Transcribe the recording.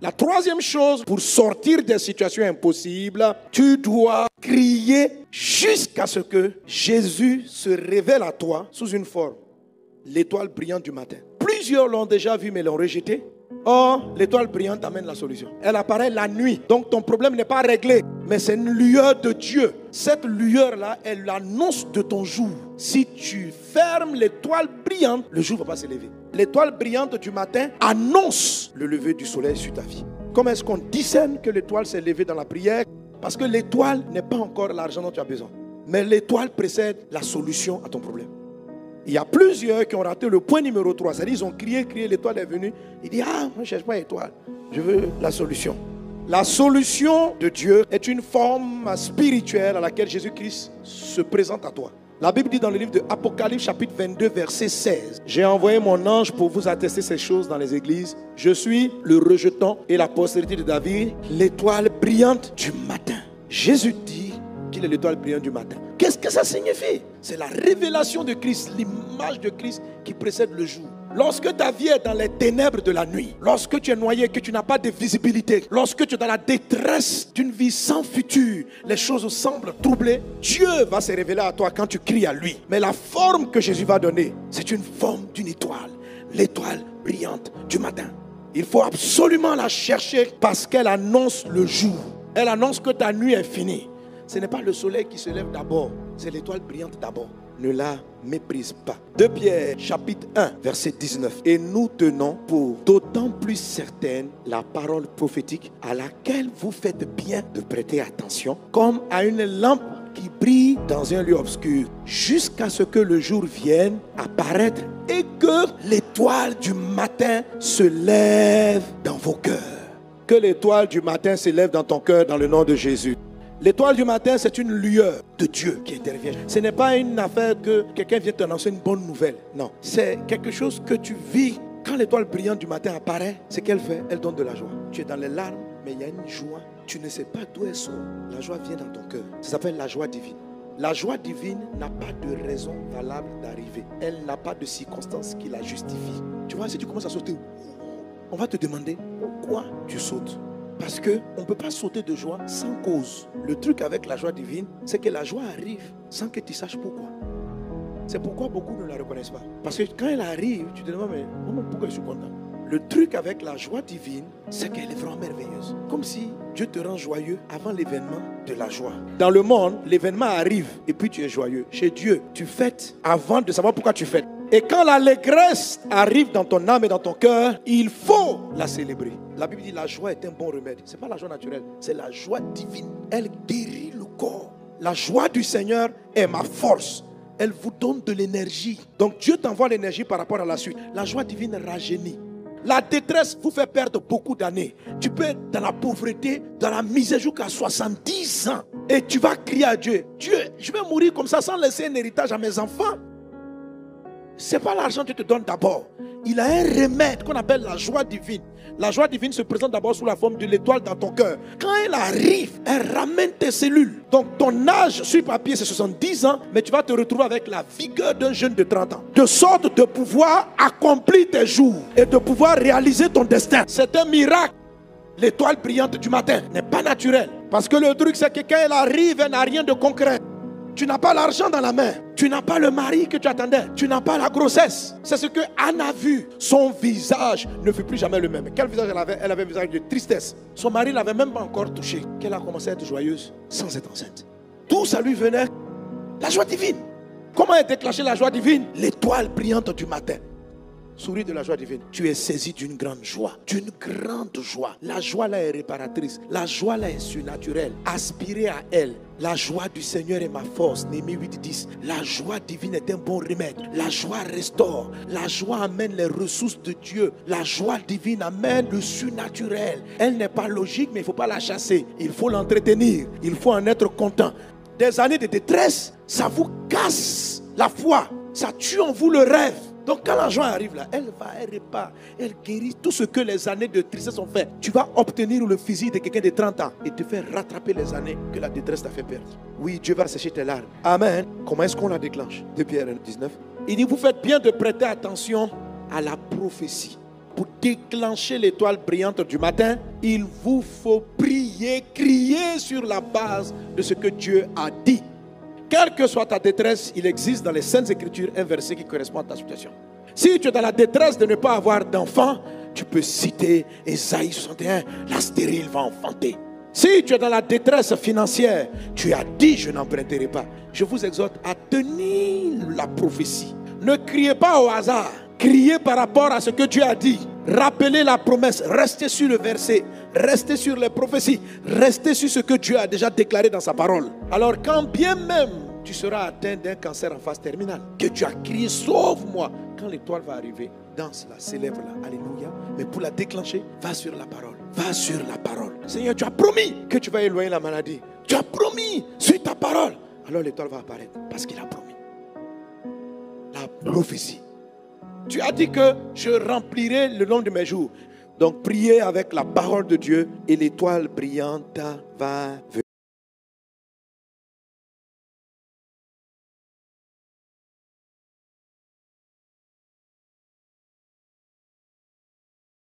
La troisième chose, pour sortir des situations impossibles, tu dois crier jusqu'à ce que Jésus se révèle à toi sous une forme. L'étoile brillante du matin. Plusieurs l'ont déjà vu mais l'ont rejeté. Or, l'étoile brillante amène la solution. Elle apparaît la nuit. Donc ton problème n'est pas réglé, mais c'est une lueur de Dieu. Cette lueur-là, elle l'annonce de ton jour. Si tu fermes l'étoile brillante, le jour ne va pas se lever. L'étoile brillante du matin annonce le lever du soleil sur ta vie. Comment est-ce qu'on discerne que l'étoile s'est levée dans la prière? Parce que l'étoile n'est pas encore l'argent dont tu as besoin. Mais l'étoile précède la solution à ton problème. Il y a plusieurs qui ont raté le point numéro 3. C'est-à-dire ils ont crié, l'étoile est venue. Il dit, moi je ne cherche pas l'étoile, je veux la solution. La solution de Dieu est une forme spirituelle à laquelle Jésus-Christ se présente à toi. La Bible dit dans le livre de Apocalypse chapitre 22 verset 16. J'ai envoyé mon ange pour vous attester ces choses dans les églises. Je suis le rejeton et la postérité de David, l'étoile brillante du matin. Jésus dit qu'il est l'étoile brillante du matin. Qu'est-ce que ça signifie? C'est la révélation de Christ, l'image de Christ qui précède le jour. Lorsque ta vie est dans les ténèbres de la nuit, lorsque tu es noyé, que tu n'as pas de visibilité, lorsque tu es dans la détresse d'une vie sans futur, les choses semblent troublées, Dieu va se révéler à toi quand tu cries à lui. Mais la forme que Jésus va donner, c'est une forme d'une étoile, l'étoile brillante du matin. Il faut absolument la chercher parce qu'elle annonce le jour. Elle annonce que ta nuit est finie. Ce n'est pas le soleil qui se lève d'abord, c'est l'étoile brillante d'abord. Ne la méprise pas. 2 Pierre chapitre 1 verset 19. Et nous tenons pour d'autant plus certaine la parole prophétique à laquelle vous faites bien de prêter attention, comme à une lampe qui brille dans un lieu obscur, jusqu'à ce que le jour vienne apparaître et que l'étoile du matin se lève dans vos cœurs. Que l'étoile du matin se lève dans ton cœur dans le nom de Jésus. L'étoile du matin, c'est une lueur de Dieu qui intervient. Ce n'est pas une affaire que quelqu'un vient t'annoncer une bonne nouvelle. Non, c'est quelque chose que tu vis. Quand l'étoile brillante du matin apparaît, ce qu'elle fait, elle donne de la joie. Tu es dans les larmes, mais il y a une joie. Tu ne sais pas d'où elle sort. La joie vient dans ton cœur. Ça s'appelle la joie divine. La joie divine n'a pas de raison valable d'arriver. Elle n'a pas de circonstance qui la justifie. Tu vois, si tu commences à sauter, on va te demander pourquoi tu sautes. Parce qu'on ne peut pas sauter de joie sans cause. Le truc avec la joie divine, c'est que la joie arrive sans que tu saches pourquoi. C'est pourquoi beaucoup ne la reconnaissent pas. Parce que quand elle arrive, tu te demandes, mais pourquoi je suis content? Le truc avec la joie divine, c'est qu'elle est vraiment merveilleuse. Comme si Dieu te rend joyeux avant l'événement de la joie. Dans le monde, l'événement arrive et puis tu es joyeux. Chez Dieu, tu fêtes avant de savoir pourquoi tu fêtes. Et quand l'allégresse arrive dans ton âme et dans ton cœur, il faut la célébrer. La Bible dit la joie est un bon remède. Ce n'est pas la joie naturelle, c'est la joie divine. Elle guérit le corps. La joie du Seigneur est ma force. Elle vous donne de l'énergie. Donc Dieu t'envoie l'énergie par rapport à la suite. La joie divine rajeunit. La détresse vous fait perdre beaucoup d'années. Tu peux être dans la pauvreté, dans la misère jusqu'à 70 ans. Et tu vas crier à Dieu. Dieu, je vais mourir comme ça sans laisser un héritage à mes enfants. Ce n'est pas l'argent que tu te donnes d'abord. Il a un remède qu'on appelle la joie divine. La joie divine se présente d'abord sous la forme de l'étoile dans ton cœur. Quand elle arrive, elle ramène tes cellules. Donc ton âge sur papier c'est 70 ans, mais tu vas te retrouver avec la vigueur d'un jeune de 30 ans. De sorte de pouvoir accomplir tes jours et de pouvoir réaliser ton destin. C'est un miracle. L'étoile brillante du matin n'est pas naturelle. Parce que le truc c'est que quand elle arrive, elle n'a rien de concret. Tu n'as pas l'argent dans la main. Tu n'as pas le mari que tu attendais. Tu n'as pas la grossesse. C'est ce que Anne a vu. Son visage ne fut plus jamais le même. Quel visage elle avait? Elle avait un visage de tristesse. Son mari ne l'avait même pas encore touché. Qu'elle a commencé à être joyeuse sans être enceinte. Tout ça lui venait. La joie divine. Comment est déclenchée la joie divine? L'étoile brillante du matin. Souris de la joie divine. Tu es saisi d'une grande joie. D'une grande joie. La joie là est réparatrice. La joie là est surnaturelle. Aspirez à elle. La joie du Seigneur est ma force. Néhémie 8:10. La joie divine est un bon remède. La joie restaure. La joie amène les ressources de Dieu. La joie divine amène le surnaturel. Elle n'est pas logique, mais il ne faut pas la chasser. Il faut l'entretenir. Il faut en être content. Des années de détresse, ça vous casse la foi. Ça tue en vous le rêve. Donc quand la joie arrive là, elle répare, elle guérit tout ce que les années de tristesse ont fait. Tu vas obtenir le physique de quelqu'un de 30 ans et te faire rattraper les années que la détresse t'a fait perdre. Oui, Dieu va sécher tes larmes. Amen. Comment est-ce qu'on la déclenche? 2 Pierre 19. Il dit, vous faites bien de prêter attention à la prophétie. Pour déclencher l'étoile brillante du matin, il vous faut prier, crier sur la base de ce que Dieu a dit. Quelle que soit ta détresse, il existe dans les Saintes Écritures un verset qui correspond à ta situation. Si tu es dans la détresse de ne pas avoir d'enfant, tu peux citer Ésaïe 61, la stérile va enfanter. Si tu es dans la détresse financière, tu as dit je n'emprunterai pas. Je vous exhorte à tenir la prophétie. Ne criez pas au hasard. Criez par rapport à ce que Dieu a dit. Rappelez la promesse. Restez sur le verset. Restez sur les prophéties. Restez sur ce que Dieu a déjà déclaré dans sa parole. Alors quand bien même tu seras atteint d'un cancer en phase terminale, que tu as crié sauve-moi, quand l'étoile va arriver, danse-la, célèbre-la, alléluia. Mais pour la déclencher, va sur la parole. Va sur la parole. Seigneur, tu as promis que tu vas éloigner la maladie. Tu as promis, suis ta parole. Alors l'étoile va apparaître parce qu'il a promis. La prophétie. Tu as dit que je remplirai le long de mes jours. Donc priez avec la parole de Dieu et l'étoile brillante va venir.